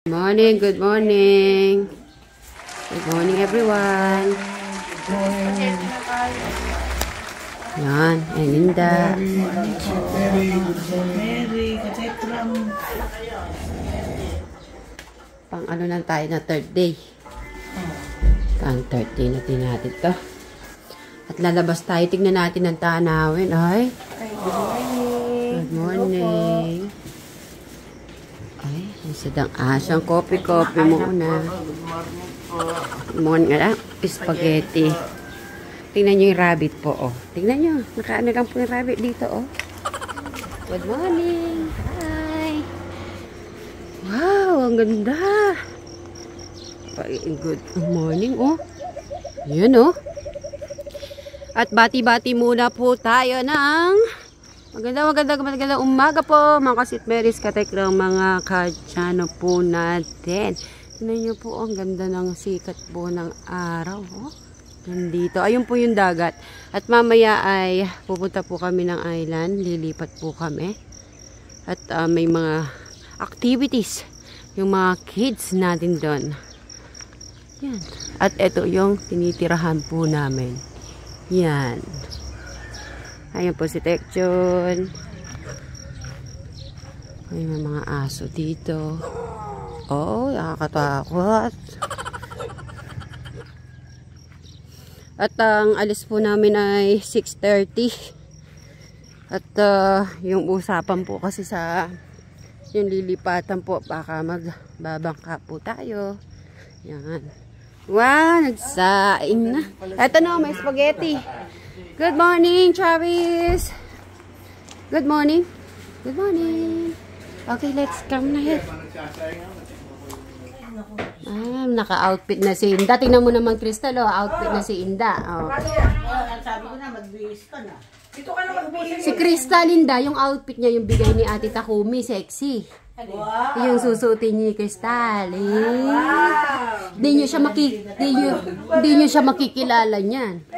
Good morning, good morning. Good morning everyone. Yan, Linda. Pang ano lang tayo na third day. Pang third day natin to. At lalabas tayo, tignan natin ang tanawin. Ay, good morning. Ay, isadang asang kopi-kopi muna. Morning nga spaghetti. Tingnan nyo yung rabbit po, oh. Tingnan nyo, nakaano lang po yung rabbit dito, oh. Good morning. Hi. Wow, ang ganda. Good morning, oh. Yan, oh. At bati-bati muna po tayo ng magandang umaga po, mga kasit Mary's kateklang mga kadyano po natin. Tingnan nyo po, ang ganda ng sikat po ng araw, oh. Nandito. Ayun po yung dagat. At mamaya ay pupunta po kami ng island. Lilipat po kami. At may mga activities. Yung mga kids natin doon. Yan. At ito yung tinitirahan po namin. Yan. Ayun po si Tekchon. Ay, may mga aso dito. Oh, nakakatakot. At ang alis po namin ay 6:30. At yung usapan po kasi sa yung lilipatan po, baka magbabangka po tayo. Yan. Wow, nagsaing na. Eto no, may spaghetti. Good morning, Travis. Good morning. Good morning. Okay, let's come na ahead. Naka-outfit na si Inda. Tingnan mo naman, Crystal, oh. Outfit na si Inda. Oh. Sabi ko na, magbihis ka na. Dito ka na magbihis. Si Crystal, Inda, yung outfit niya, yung bigay ni Ate Takumi, sexy. Wow. Yung susutin ni Crystal. Wow. Di nyo siya makikilala niyan.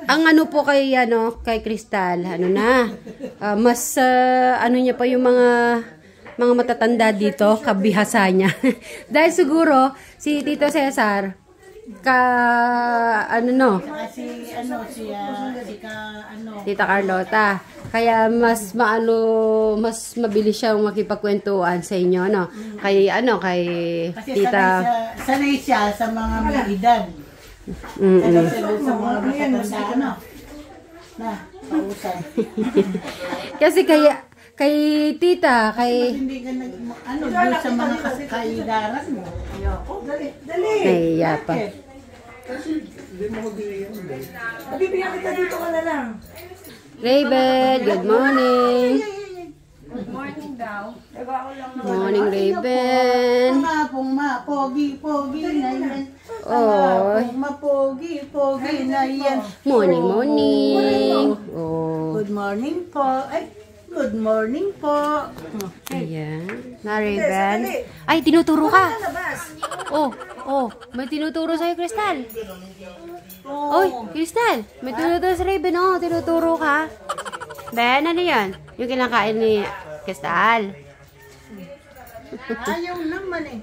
Ang ano po kay Crystal, ano na, mas ano niya pa yung mga matatanda dito, kabihasa niya. Dahil siguro, si Tito Cesar, Tita Carlota, kaya mas mabilis siyang makipagkwentuhan sa inyo, no? Kay Tita... Sanay siya sa mga may edad. Sanay siya sa mga matatanda, na, pausay. Kasi kay Tita, hindi ka doon sa mga kaidaran mo. Dali. Naiya pa. Hindi mo magbibigyan. Mabibigyan kita dito ka na lang. Raven, good morning. Good morning daw. Morning, Raven. Pogi na yan. Oh. Pogi na yan. Morning. Oh. Good morning po. Ay, good morning po. Ayan. Na, Raven. Ay, tinuturo ka. Oh, may tinuturo sa'yo, Crystal. Oy, Crystal, may tinuturo sa Raven, oh. Tinuturo ka. Ben, ano yan? Yung kinakain ni Crystal. Ayaw naman eh.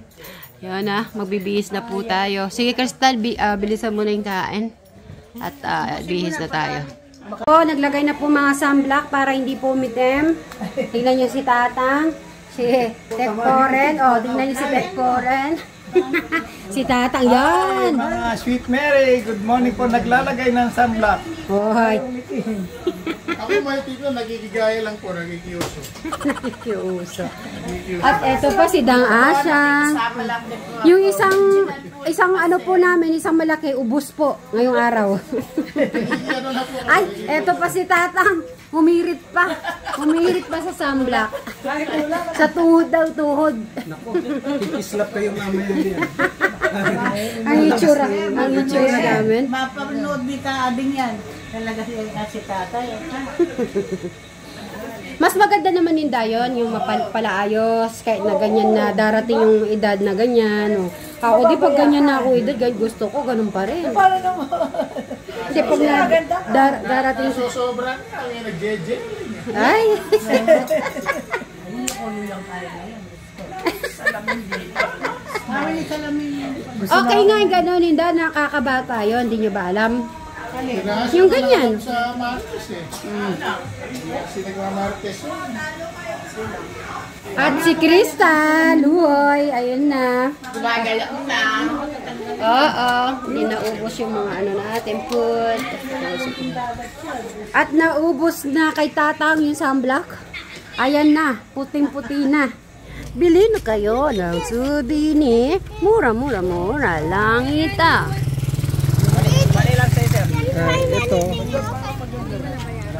Yan na, magbibihis na po tayo. Sige, Crystal, bilisan mo na yung kain. At bihis na tayo. Oh, naglagay na po mga sunblock para hindi po umitim. Tingnan nyo si Tatang, si Tekporen. Oh, tingnan nyo si Tekporen. Si Tatang, yan. Mga Sweet Mary, good morning po. Naglalagay ng sunblock. Hoy. Ako may tipo, nagigigaya lang po, nagigiuso. Nakikiuso. At eto pa si Dang Asyang. Yung isang ano po namin, isang malaki, ubos po ngayong araw. Ay, eto pa si Tatang. Humirit pa sa sunblock. Sa tuhod daw, tuhod. Naku, islap kayo mamaya yan. Ang itsura namin. Mapanood di ka ading yan. Talaga si tatay. Mas maganda naman yung dayon, yung mapalaayos, kahit na ganyan na darating yung edad na ganyan. O. Ako, di pag ganyan na ako edad, gusto ko, ganun pa rin. Paano naman? Kasi pag darating sa... Sobra ka, ang nag-jeje. Ay! Mawali salamin. Okay nga yung gano'n, hindi nakakabata yun, hindi nyo ba alam? Pinasa Yung ko na ganyan. lang sa Martes eh. Si Nagmamartes. At si Crystal, uy, ayun na. Gumagala na. Oo, hindi naubos yung mga ano natin, food. At naubos na kay Tatang yung sunblock. Ayan na, puting-puti na. Bili na kayo ng souvenir. Mura lang ito. Ito.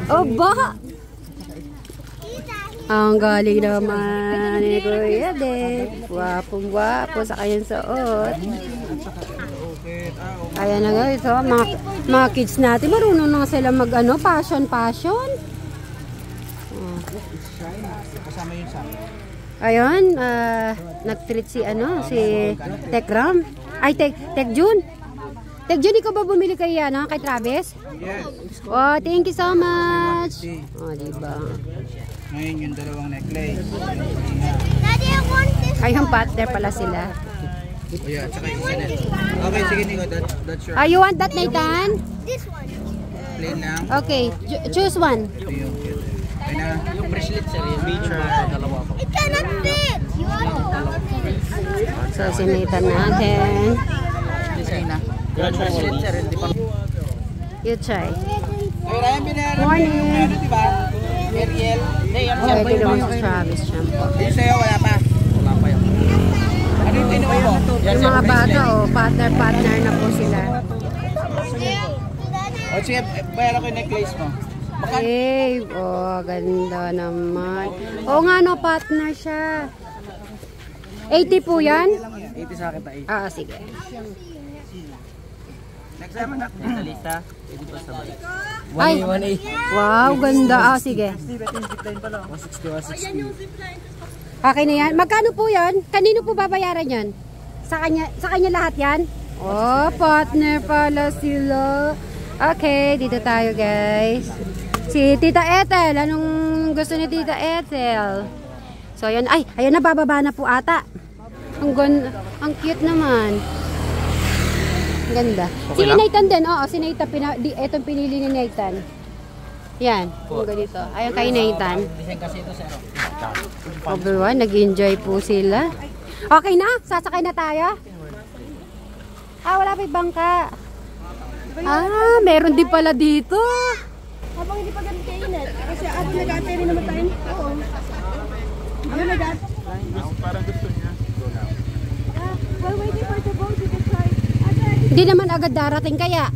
Oh, baka. Ang galing naman ni Kuya Dave. Wapong-wapo sa kanyang suot. Kaya na guys, oh, mga kids natin, marunong na sila mag ano, fashion. Oh. Ayun, nag-treat si Tekram. Ay, Tekjun. Tekjun, ikaw ba bumili kay kay Travis? Yes. Oh, thank you so much. Oh, diba? Ngayon yung dalawang necklace. Ay, yung partner pala sila. Oh yeah, tsaka isa na. Okay, sige Nico, that's your You want that, Nathan? plain lang. Okay, choose one. Ito yung cute. Ay na. Yung bracelet sir, yung feature dalawa ko. It cannot fit. You want to So, si Nathan natin. Design na. Yung bracelet sir, hindi pa. You try. Ay, Ryan, binayaran mo Morning. yung ano, diba? Ariel. Hindi, yan siya. Okay, ito naman si Travis shampoo. Yung sa'yo, wala pa. Wala pa yun. Ano yung kinuha mo? Yung mga bata, partner na po sila. O sige, bayaran ko yung necklace mo. Okay, ganda naman. Oo nga, no, partner siya. 80 po yan? 80 sa akin tayo. Sige. Next time anak. Sa lista. Pwede pa sabay. Ay, wow, ganda. Sige. 160. Okay na yan. Magkano po yan? Kanino po babayaran yan? Sa kanya lahat yan? Oh, partner pala sila. Okay, dito tayo guys. Si Tita Ethel. Anong gusto ni Tita Ethel? So, ayan. Ay, ayan na, bababa na po ata. Ang cute naman. Ang ganda. Si Nathan din. Oo, si Nathan. Itong pinili ni Nathan. Yan. Yung ganito. Ayun kay Nathan. Design kasi ito sir. Everyone, nag-enjoy po sila. Okay na? Sasakay na tayo? Wala pa yung bangka. Meron din pala dito. Habang hindi pa ganun kainit. Kasi nag-aantay rin naman tayo. Oo. Ano nag-aantay? Parang gusto niya. While waiting for the boat, you can try. Hindi naman agad darating kaya.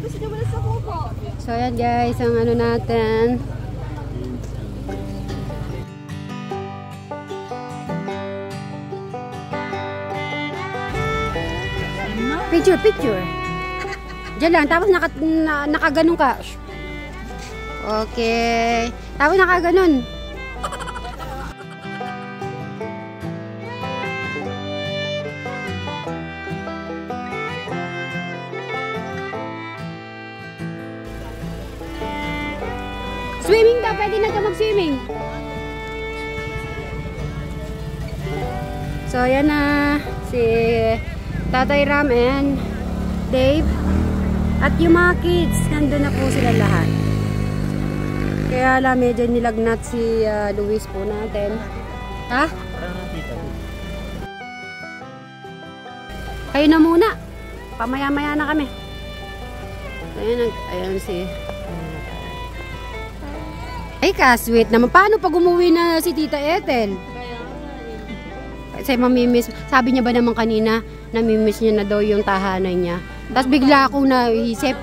Gusto nyo muna sa kuko. So yan guys, ang ano natin. Picture. Diyan lang, tapos nakaganon ka. Okay. Tapos nakaganon. Swimming daw, pwede na ka mag-swimming. So, yan na si Tatay Ram and Dave. At yung mga kids, nandun na po sila lahat. Kaya lang, medyo nilagnat si Luis po natin. Ha? Kayo na muna. Pamaya-maya na kami. Ayan si... Ay, ka-sweet naman. Paano pag umuwi na si Tita Ethel? Kasi mamimiss. Sabi niya ba naman kanina, namimiss niya na daw yung tahanan niya. Tapos bigla akong naisip.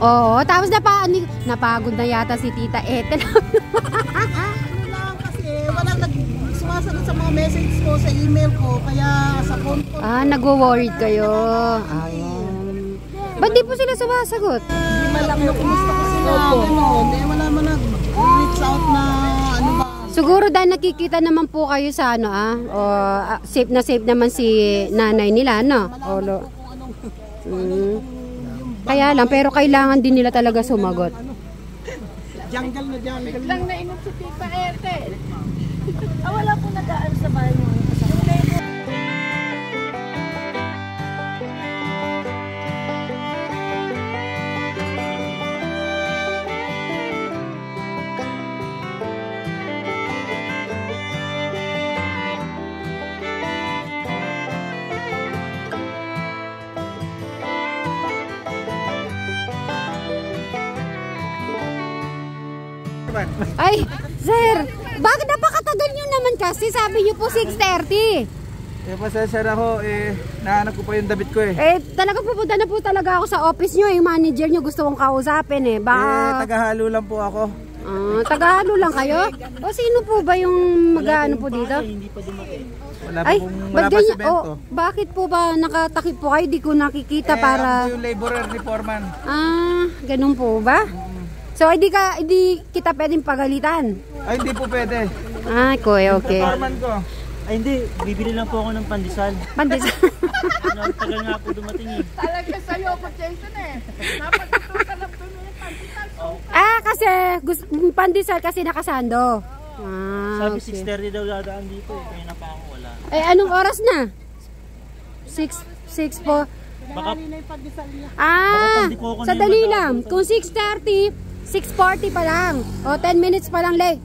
Oo, tapos napagod na yata si Tita Ethel. Kasi walang sumasagot sa mga messages ko sa email ko. Kaya sa phone ko. Nagwo-worried kayo. Ba't di po sila sumasagot? Hindi man lang kumusta ko sila. Gano'n. Wala man nag-reach out na ano ba. Siguro dahil nakikita naman po kayo sa safe na safe naman si nanay nila, no? Kaya lang, pero kailangan din nila talaga sumagot. Jungle na jungle. Lang nainom si Tita Ethel. yan. Ay, sir, bakit napakatagal nyo naman kasi? Sabi nyo po 6:30. Eh, pasensya na ako. Nahanap ko pa yung damit ko eh. Talaga pupunta na po talaga ako sa office nyo. Yung manager nyo gusto kong kausapin eh. Tagahalo lang po ako. Tagahalo lang kayo? O sino po ba yung mag-ano po dito? Wala pa semento. Bakit po ba nakatakip po kayo? Di ko nakikita para... Ako yung laborer ni Foreman. Ganun po ba? So, hindi kita pwedeng pagalitan? Ay, hindi po pwede. Okay. Foreman ko. Ay hindi, bibili lang po ako ng pandesal. Pandesal? Tagal nga po dumating eh. Talaga sa'yo ako, Jason eh. Napatutukan lang po yung pandesal. Kasi pandesal kasi nakasando. Sabi 6:30 daw dadaan dito eh. Kaya na pa ako wala. Anong oras na? 6 po. Baka Sadali lang. Kung 6:30, 6:40 pa lang. O 10 minutes pa lang late.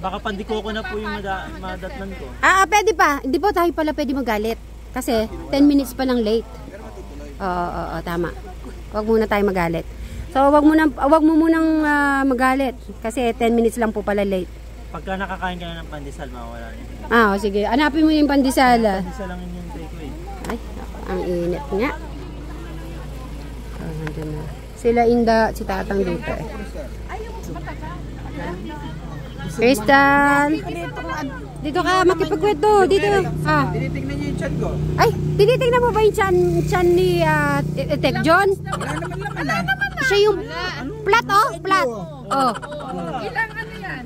baka pandikoko na po yung madatnan ko. Pwede pa. Hindi po tayo pala pwede magalit. Kasi 10 minutes pa lang late. Oo, tama. Huwag muna tayo magalit. So, wag mo munang magalit. Kasi 10 minutes lang po pala late. Pagka nakakain ka na ng pandesal, mawawala na. Sige. Hanapin mo yung pandesal. Pandesal lang yung hintay ko eh. Ay, ang init nga. Nandun na. Sila Inda, si Tatang dito eh. Crystal! Dito ka, makipagkwento. Dito. Tinitignan niyo yung chan ko. Ay, tinitignan mo ba yung chan ni Tek John? Wala naman Siya yung plat, plat. Ilang ano yan?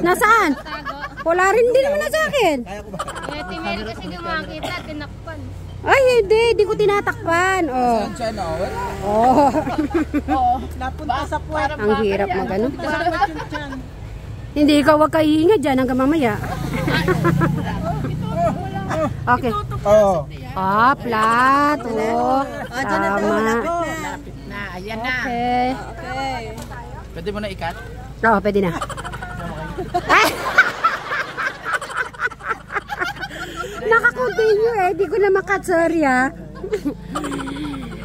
Nasaan? Wala rin din naman na sa akin. Timeri kasi gumakita, tinakpan. Ay, hindi ko tinatakpan. Saan siya na? Wala. Napunta sa puwet. Ang hirap magano. Hindi ikaw wag kahihinga dyan hanggang mamaya. Okay. Plat. Tama. Lapit na. Ayan na. Okay. Pwede mo na ikat? Oo, pwede na. Naka-continue di ko na makat, sorry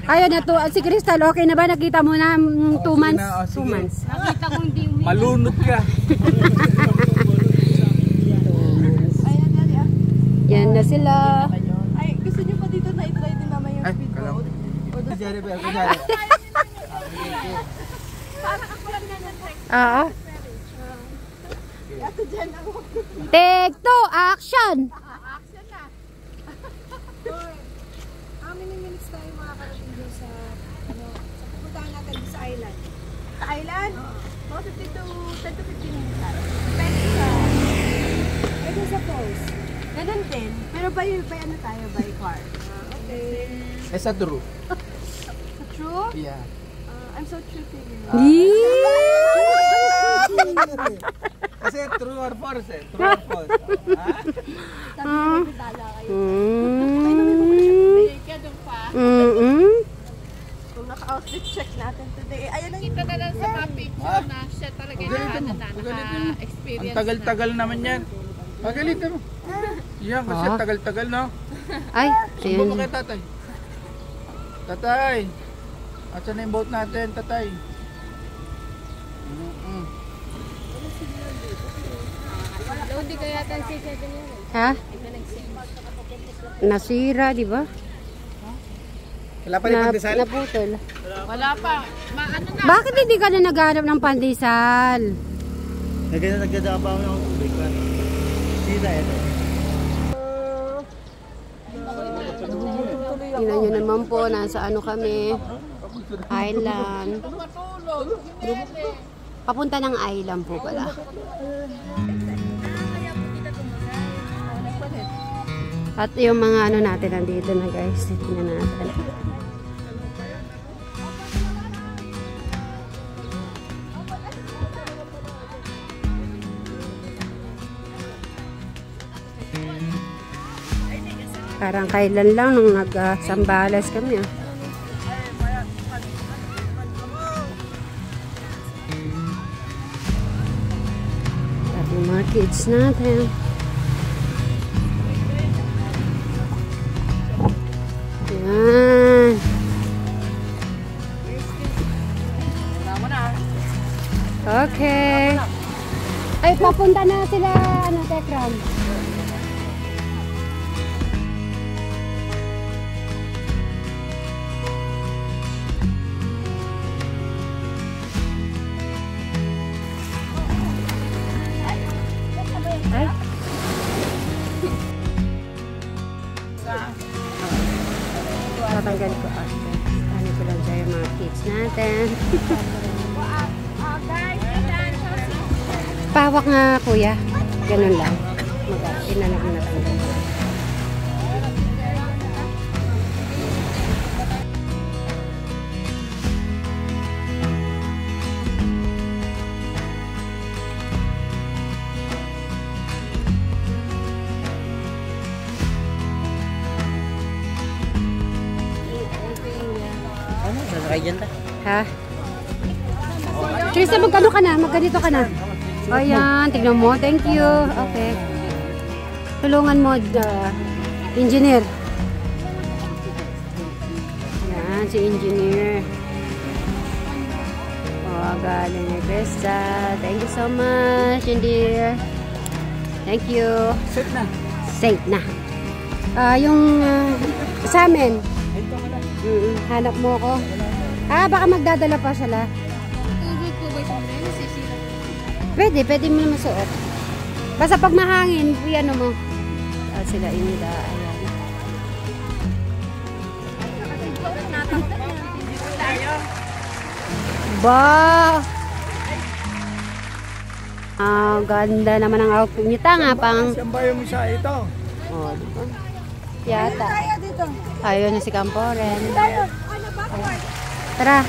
Ayun na to, si Crystal, okay na ba? Nakita mo na 2 months? 2 months. Nakita kong di mo. Malunod ka. Yan na sila. Ay, gusto niyo pa dito na i-try din naman yung speed boat? Take 2, action! How many minutes tayo makakarating dun sa pupuntahan natin dun sa island? Sa island? Mga 10 to 15 minutes tayo. Pwede sa falls. Ganun din. Pero by ano tayo? By car. Okay. Sa true. True? Yeah. I'm so true to you. Kasi true or false eh. True or false. Sabi mo, bidala kayo. Kung naka-outfit check natin today. Ayun ang Kita na lang sa mga picture na siya talaga yung naka-experience. Ang tagal-tagal naman yan. Pagalitan mo. Yan kasi tagal-tagal no. Ay, Sumbong mo kay tatay. Tatay. At saan na yung boat natin, tatay? Hindi kaya tayo si Kevin yun. Ha? Nasira, di ba? Wala pa rin pandesal? Naputol. Wala pa. Ano na? Bakit hindi ka na naghanap ng pandesal? Nagdadapa ako ng tubig pa. Sila ito. Tingnan nyo naman po, nasa ano kami. Island. Papunta ng island po pala. At yung mga ano natin nandito na guys. Tingnan natin. Parang kailan lang nung nag-Sambales kami At yung mga kids natin. Yan. Okay. Ay, papunta na sila, Tekram. Ay. Tatanggal ko after. Ano ko lang sa'yo mga kids natin. Pawak nga kuya. Ganun lang. Inanag na natanggal. Ano? Sasakay dyan ta? Ha? Teresa, magkano ka na? Magkanito ka na? Ayan, tignan mo. Thank you. Okay. Tulungan mo, engineer. Ayan, si engineer. Oh, galing ni Krista. Thank you so much, engineer. Thank you. Set na. Safe na. Yung sa amin. Hanap mo ko. Baka magdadala pa sila. Pwede mo naman suot. Basta pag mahangin, ano mo. Sila inida. Ayan. Ba! Ganda naman ang outfit niya. Tanga pang... Saan ba yung isa ito? Oh, diba? Yata. Dito. Ayaw na si Camporen. Tayo. Ano ba? Tara.